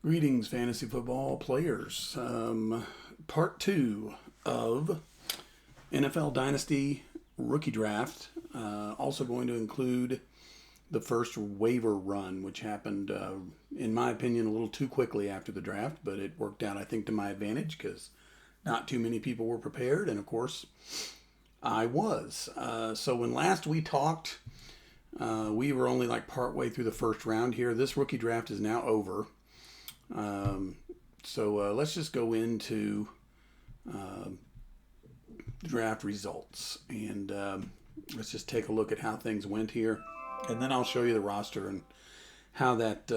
Greetings, fantasy football players. Part two of NFL Dynasty rookie draft. Also going to include the first waiver run, which happened, in my opinion, a little too quickly after the draft, but it worked out, I think, to my advantage because not too many people were prepared, and of course, I was. So when last we talked, we were only like partway through the first round here. This rookie draft is now over. So let's just go into draft results and let's just take a look at how things went here, and then I'll show you the roster and how that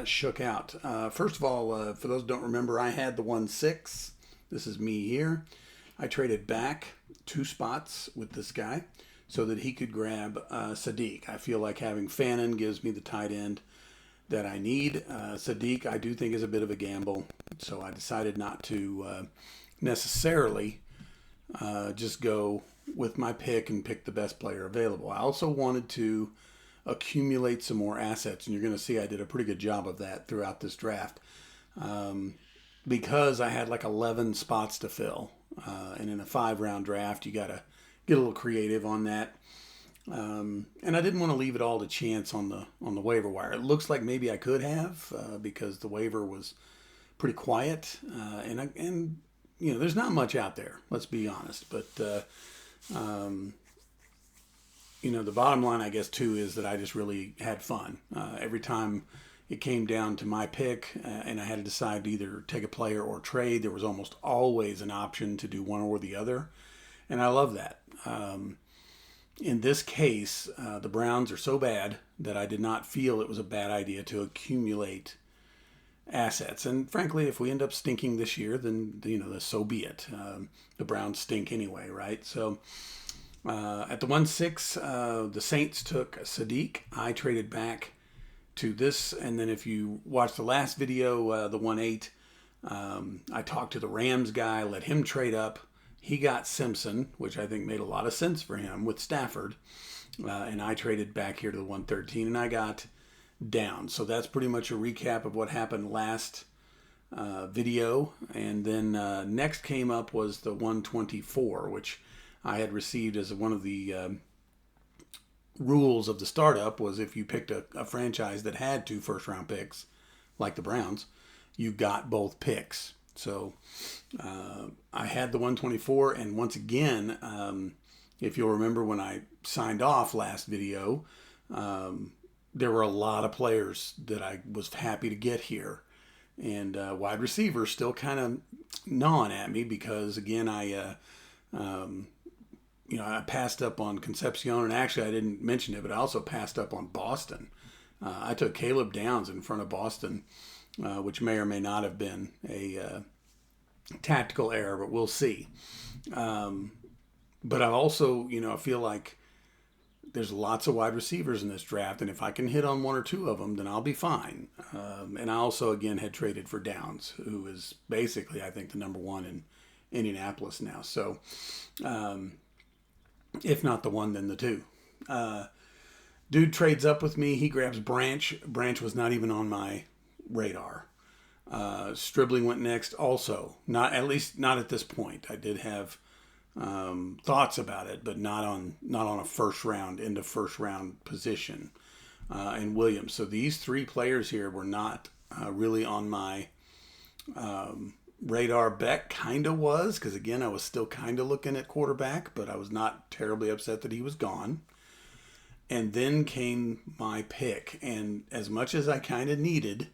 shook out. First of all, for those who don't remember, I had the 1-6. This is me here. I traded back 2 spots with this guy so that he could grab Sadiq. I feel like having Fannin gives me the tight end that I need. Sadiq, I do think, is a bit of a gamble, so I decided not to necessarily just go with my pick and pick the best player available. I also wanted to accumulate some more assets, and you're going to see I did a pretty good job of that throughout this draft because I had like 11 spots to fill, and in a 5-round draft, you got to get a little creative on that. And I didn't want to leave it all to chance on the waiver wire. It looks like maybe I could have because the waiver was pretty quiet, and you know, there's not much out there. Let's be honest. But you know, the bottom line, I guess, too, is that I just really had fun every time it came down to my pick, and I had to decide to either take a player or trade. There was almost always an option to do one or the other, and I love that. In this case, the Browns are so bad that I did not feel it was a bad idea to accumulate assets. And frankly, if we end up stinking this year, then, you know, so be it. The Browns stink anyway, right? So at the 1-6, the Saints took Sadiq. I traded back to this. And then if you watch the last video, the 1-8, I talked to the Rams guy, let him trade up. He got Simpson, which I think made a lot of sense for him with Stafford. And I traded back here to the 113, and I got down. So that's pretty much a recap of what happened last video. And then next came up was the 124, which I had received as one of the rules of the startup was if you picked a franchise that had 2 first-round picks, like the Browns, you got both picks. So I had the 124, and once again, if you'll remember when I signed off last video, there were a lot of players that I was happy to get here, and wide receivers still kind of gnawing at me because, again, I passed up on Concepcion, and actually I didn't mention it, but I also passed up on Boston. I took Caleb Downs in front of Boston, which may or may not have been a tactical error, but we'll see. But I also, I feel like there's lots of wide receivers in this draft, and if I can hit on 1 or 2 of them, then I'll be fine. And I also, again, had traded for Downs, who is basically, I think, the number 1 in Indianapolis now. So, if not the 1, then the 2. Dude trades up with me. He grabs Branch. Branch was not even on my radar. Stribling went next also. Not at this point. I did have thoughts about it, but not on a first round position. And Williams. So these 3 players here were not really on my radar. Beck kind of was, because again, I was still kind of looking at quarterback, but I was not terribly upset that he was gone. And then came my pick, and as much as I kind of needed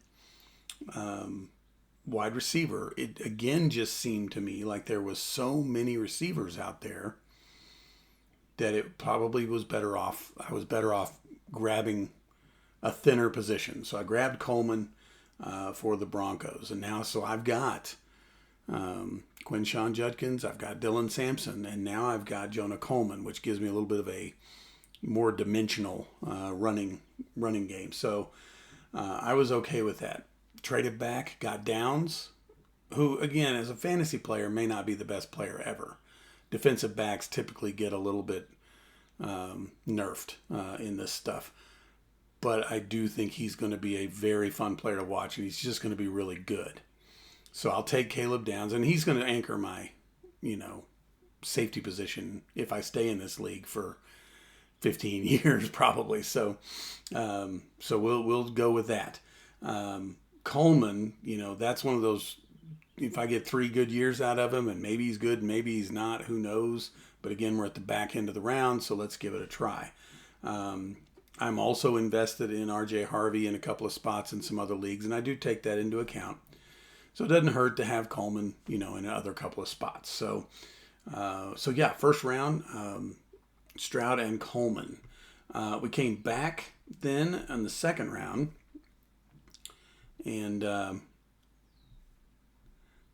wide receiver, it again just seemed to me like there was so many receivers out there that it probably was better off. I was better off grabbing a thinner position. So I grabbed Coleman for the Broncos, and now so I've got Quinshawn Judkins, I've got Dylan Sampson, and now I've got Jonah Coleman, which gives me a little bit of a more dimensional running game. So I was okay with that. Traded back, got Downs, who, again, as a fantasy player, may not be the best player ever. Defensive backs typically get a little bit nerfed in this stuff. but I do think he's going to be a very fun player to watch, and he's just going to be really good. So I'll take Caleb Downs, and he's going to anchor my, safety position if I stay in this league for 15 years probably. So we'll go with that. Coleman, that's one of those. If I get 3 good years out of him, and maybe he's good, maybe he's not, who knows? But again, we're at the back end of the round, so let's give it a try. I'm also invested in R.J. Harvey in a couple of spots in some other leagues, and I do take that into account. So it doesn't hurt to have Coleman, in another couple of spots. So yeah, first round, Stroud and Coleman. We came back then in the second round, and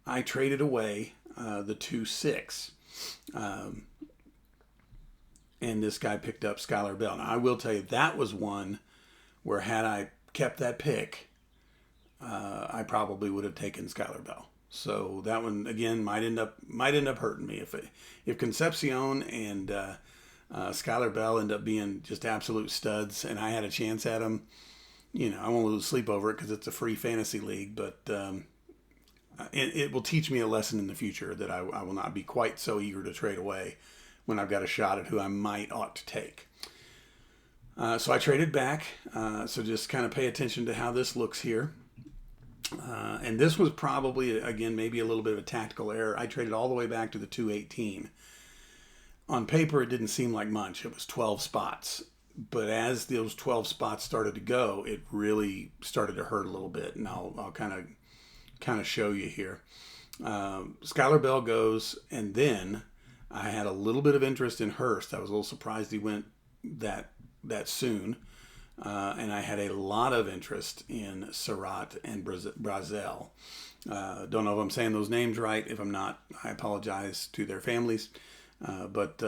I traded away the 2-6. And this guy picked up Skylar Bell. Now, I will tell you, that was one where had I kept that pick, I probably would have taken Skylar Bell. So that one, again, might end up hurting me. If Concepcion and Skylar Bell end up being just absolute studs and I had a chance at them, I won't lose sleep over it because it's a free fantasy league, but it will teach me a lesson in the future that I will not be quite so eager to trade away when I've got a shot at who I ought to take. So I traded back. So just kind of pay attention to how this looks here. And this was probably, again, maybe a little bit of a tactical error. I traded all the way back to the 218. On paper, it didn't seem like much. It was 12 spots. But as those 12 spots started to go, it really started to hurt a little bit. And I'll kind of show you here. Skylar Bell goes, and then I had a little bit of interest in Hurst. I was a little surprised he went that soon. And I had a lot of interest in Surratt and Brazel. Don't know if I'm saying those names right. If I'm not, I apologize to their families. But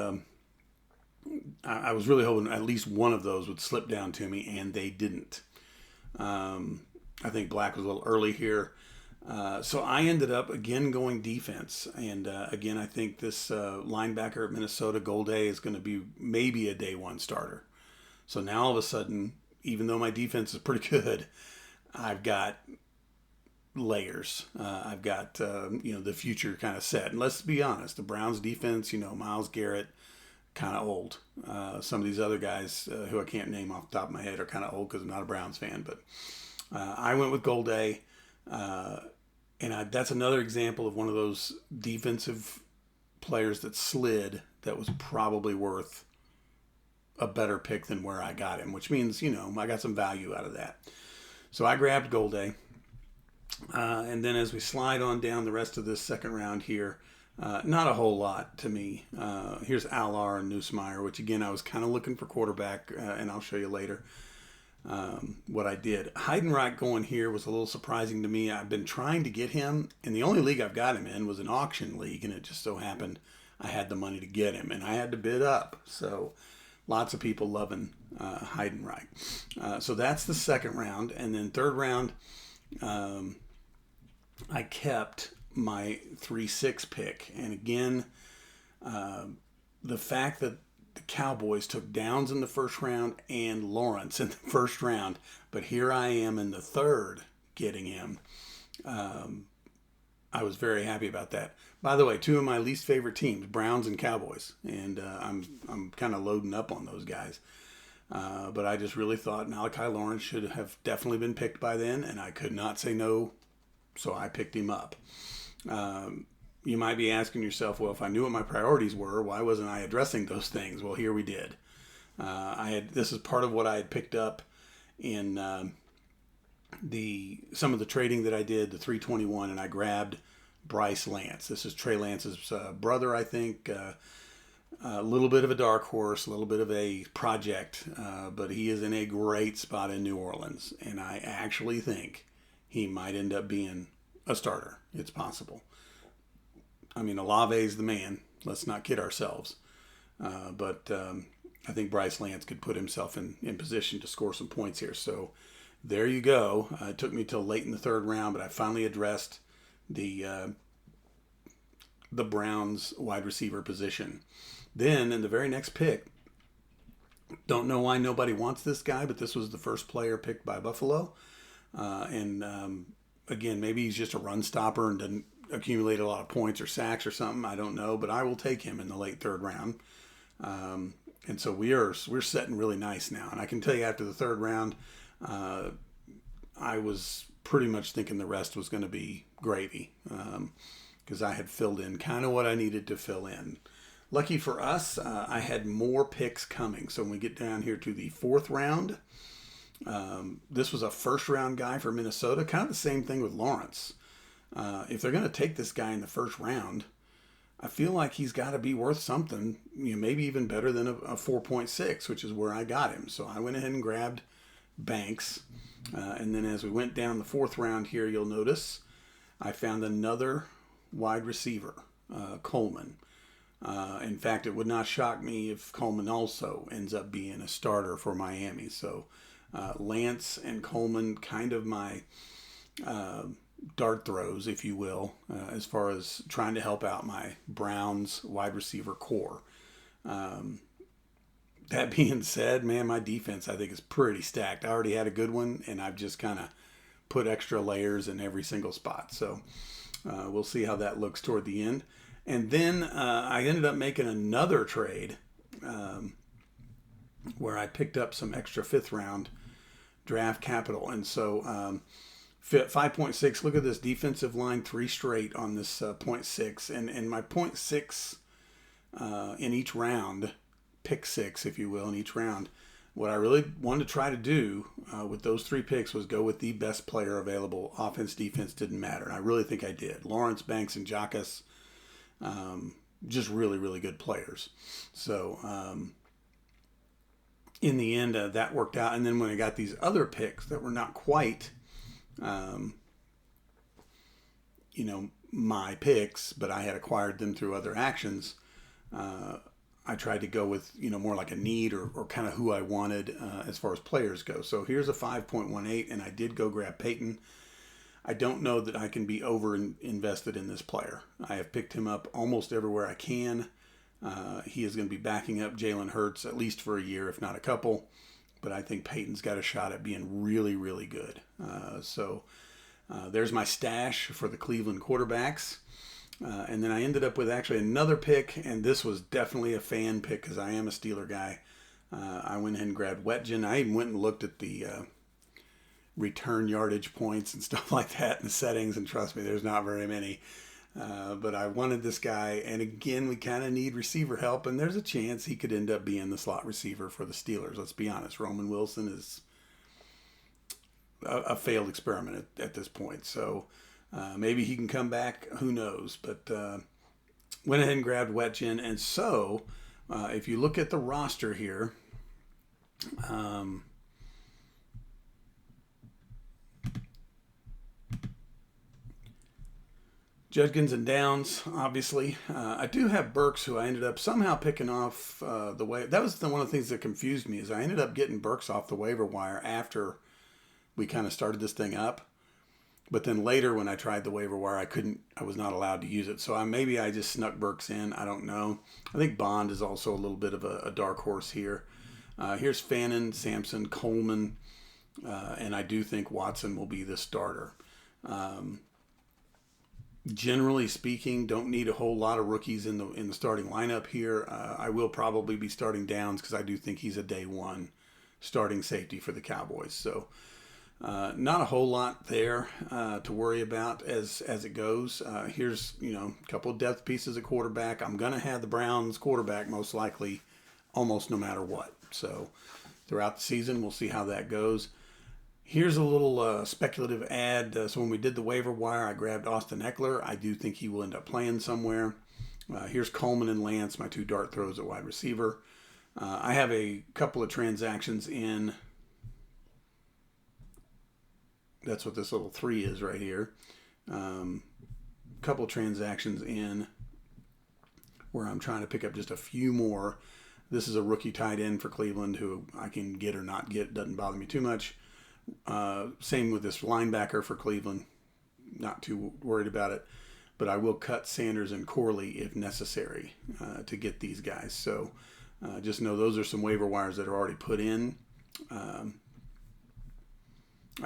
I was really hoping at least one of those would slip down to me, and they didn't. I think Black was a little early here. So I ended up, again, going defense. And again, I think this linebacker at Minnesota, Golday, is going to be maybe a day one starter. So now all of a sudden, even though my defense is pretty good, I've got layers. I've got, the future kind of set. And let's be honest, the Browns defense, Myles Garrett, kind of old. Some of these other guys who I can't name off the top of my head are kind of old because I'm not a Browns fan. But I went with Golday. And that's another example of one of those defensive players that slid that was probably worth a better pick than where I got him, which means, I got some value out of that. So I grabbed Golday. And then as we slide on down the rest of this second round here, not a whole lot to me. Here's Allar and Nussmeier, which again, I was kind of looking for quarterback, and I'll show you later what I did. Heidenreich going here was a little surprising to me. I've been trying to get him, and the only league I've got him in was an auction league, and it just so happened I had the money to get him, and I had to bid up. So lots of people loving Heidenreich. So that's the second round. And then third round, I kept my 3-6 pick. And again, the fact that the Cowboys took Downs in the first round and Lawrence in the first round, but here I am in the third getting him. I was very happy about that. By the way, two of my least favorite teams, Browns and Cowboys, and I'm kind of loading up on those guys. But I just really thought Malachi Lawrence should have definitely been picked by then, and I could not say no, so I picked him up. You might be asking yourself, well, if I knew what my priorities were, why wasn't I addressing those things? Well, here we did. This is part of what I had picked up in some of the trading that I did, the 321, and I grabbed Bryce Lance. This is Trey Lance's brother, I think. A little bit of a dark horse, a little bit of a project, but he is in a great spot in New Orleans, and I actually think he might end up being a starter. It's possible. I mean, Olave's the man. Let's not kid ourselves. But I think Bryce Lance could put himself in position to score some points here. So there you go. It took me till late in the third round, but I finally addressed the Browns wide receiver position. Then in the very next pick, Don't know why nobody wants this guy, but this was the first player picked by Buffalo. And again, maybe he's just a run stopper and doesn't accumulate a lot of points or sacks or something. I don't know, but I will take him in the late third round. And so we're setting really nice now. And I can tell you after the third round, I was pretty much thinking the rest was going to be gravy, because I had filled in kind of what I needed to fill in. Lucky for us, I had more picks coming. So when we get down here to the fourth round, this was a first round guy for Minnesota. Kind of the same thing with Lawrence. If they're going to take this guy in the first round, I feel like he's got to be worth something, maybe even better than a 4.6, which is where I got him. So I went ahead and grabbed Banks. And then as we went down the fourth round here, you'll notice I found another wide receiver, Coleman. In fact, it would not shock me if Coleman also ends up being a starter for Miami. So Lance and Coleman, kind of my dart throws, if you will, as far as trying to help out my Browns wide receiver core. That being said, man, my defense I think is pretty stacked. I already had a good one, and I've just kind of put extra layers in every single spot. So we'll see how that looks toward the end. And then I ended up making another trade where I picked up some extra fifth round draft capital. And so 5.6, look at this defensive line, 3 straight on this 0.6. And my 0.6 in each round, pick 6, if you will, in each round. What I really wanted to try to do with those 3 picks was go with the best player available. Offense, defense, didn't matter. And I really think I did. Lawrence, Banks, and Jacas, just really, really good players. So in the end, that worked out. And then when I got these other picks that were not quite, my picks, but I had acquired them through other actions, I tried to go with, more like a need or kind of who I wanted as far as players go. So here's a 5.18, and I did go grab Peyton. I don't know that I can be over invested in this player. I have picked him up almost everywhere I can. He is going to be backing up Jalen Hurts at least for a year, if not a couple. But I think Peyton's got a shot at being really, really good. So there's my stash for the Cleveland quarterbacks. And then I ended up with actually another pick, and this was definitely a fan pick because I am a Steeler guy. I went ahead and grabbed Wetjen. I even went and looked at the return yardage points and stuff like that in the settings, and trust me, there's not very many. But I wanted this guy, and again, we kind of need receiver help, and there's a chance he could end up being the slot receiver for the Steelers. Let's be honest, Roman Wilson is a failed experiment at this point. So maybe he can come back, who knows. But went ahead and grabbed Wetjen, and so if you look at the roster here, Judkins and Downs, obviously. I do have Burks, who I ended up somehow picking off the way. That was one of the things that confused me, is I ended up getting Burks off the waiver wire after we kind of started this thing up. But then later when I tried the waiver wire, I was not allowed to use it. So maybe I just snuck Burks in. I don't know. I think Bond is also a little bit of a dark horse here. Here's Fannin, Sampson, Coleman, and I do think Watson will be the starter. Generally speaking, don't need a whole lot of rookies in the starting lineup here. I will probably be starting Downs because I do think he's a day one starting safety for the Cowboys. So not a whole lot there to worry about as it goes. Here's a couple of depth pieces at quarterback. I'm gonna have the Browns quarterback most likely, almost no matter what. So throughout the season, we'll see how that goes. Here's a little speculative ad. So when we did the waiver wire, I grabbed Austin Eckler. I do think he will end up playing somewhere. Here's Coleman and Lance, my 2 dart throws at wide receiver. I have a couple of transactions in. That's what this little 3 is right here. Couple transactions in where I'm trying to pick up just a few more. This is a rookie tight end for Cleveland who I can get or not get. Doesn't bother me too much. Same with this linebacker for Cleveland. Not too worried about it. But I will cut Sanders and Corley if necessary to get these guys. So Just know those are some waiver wires that are already put in. I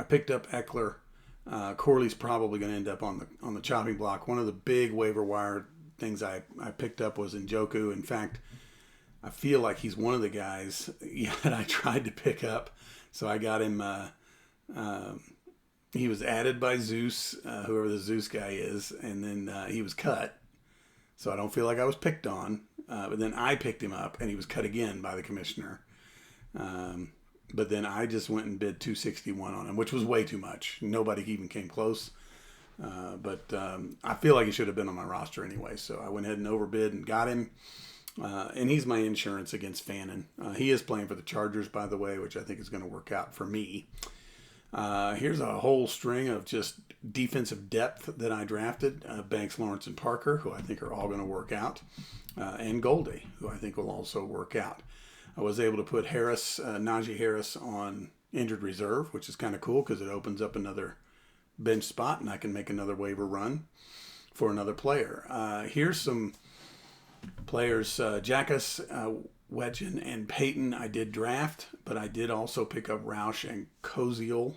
picked up Eckler. Corley's probably going to end up on the chopping block. One of the big waiver wire things I picked up was Njoku. In fact, I feel like he's one of the guys that I tried to pick up. So I got him. He was added by Zeus, whoever the Zeus guy is, and then he was cut. So I don't feel like I was picked on. But then I picked him up, and he was cut again by the commissioner. But then I just went and bid $261 on him, which was way too much. Nobody even came close. But I feel like he should have been on my roster anyway. So I went ahead and overbid and got him. And he's my insurance against Fannin. He is playing for the Chargers, by the way, which I think is going to work out for me. Here's a whole string of just defensive depth that I drafted. Banks, Lawrence, and Parker, who I think are all going to work out. And Goldie, who I think will also work out. I was able to put Najee Harris on injured reserve, which is kind of cool because it opens up another bench spot and I can make another waiver run for another player. Here's some players. Jackus, Wedgen, and Peyton I did draft, but I did also pick up Roush and Koziel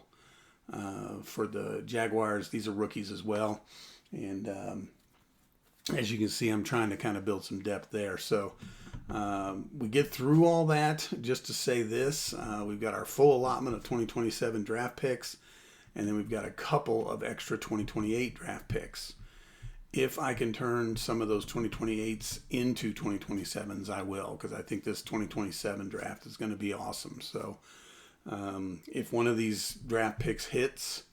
for the Jaguars. These are rookies as well. And as you can see, I'm trying to kind of build some depth there. So we get through all that just to say this. We've got our full allotment of 2027 draft picks, and then we've got a couple of extra 2028 draft picks. If I can turn some of those 2028s into 2027s, I will, because I think this 2027 draft is going to be awesome. So if one of these draft picks hits,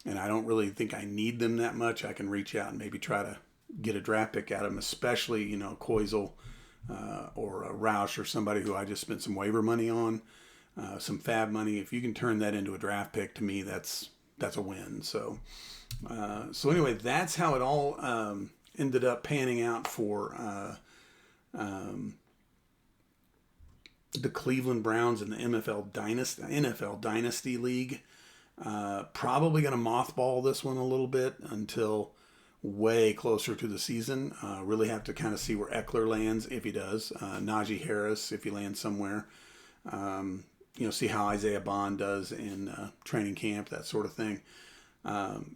and I don't really think I need them that much, I can reach out and maybe try to get a draft pick out of them, especially, Koizel or Roush or somebody who I just spent some waiver money on, some fab money. If you can turn that into a draft pick, to me, that's a win. So anyway, that's how it all ended up panning out for the Cleveland Browns in the NFL Dynasty League. Probably going to mothball this one a little bit until way closer to the season. Really have to kind of see where Eckler lands, if he does. Najee Harris, if he lands somewhere. See how Isaiah Bond does in training camp, that sort of thing.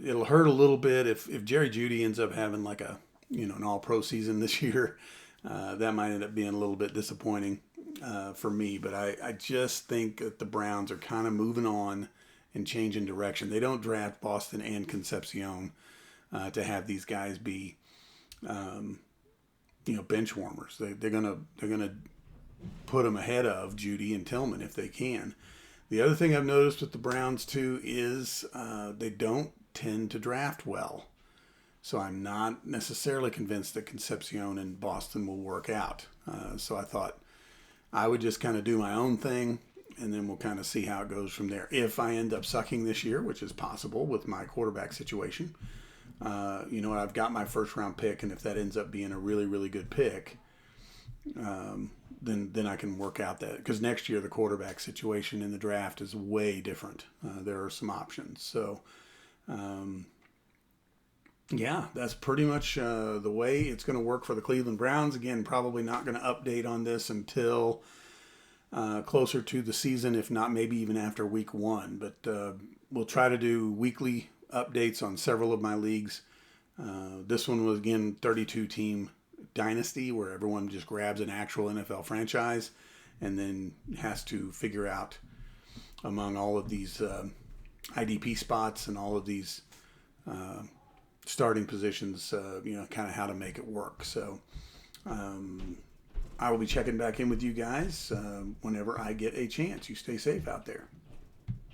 It'll hurt a little bit if Jerry Jeudy ends up having like an all-pro season this year. That might end up being a little bit disappointing for me. But I just think that the Browns are kind of moving on and changing direction. They don't draft Boston and Concepcion to have these guys be, bench warmers. They're gonna put them ahead of Jeudy and Tillman if they can. The other thing I've noticed with the Browns too is they don't tend to draft well. So I'm not necessarily convinced that Concepcion and Boston will work out. So I thought I would just kind of do my own thing, and then we'll kind of see how it goes from there. If I end up sucking this year, which is possible with my quarterback situation, I've got my first round pick, and if that ends up being a really, really good pick, then I can work out that, because next year the quarterback situation in the draft is way different. There are some options. So, that's pretty much the way it's going to work for the Cleveland Browns. Again, probably not going to update on this until closer to the season, if not maybe even after week 1. But we'll try to do weekly updates on several of my leagues. This one was, again, 32-team Dynasty, where everyone just grabs an actual NFL franchise and then has to figure out among all of these IDP spots and all of these starting positions, kind of how to make it work. So I will be checking back in with you guys whenever I get a chance. You stay safe out there.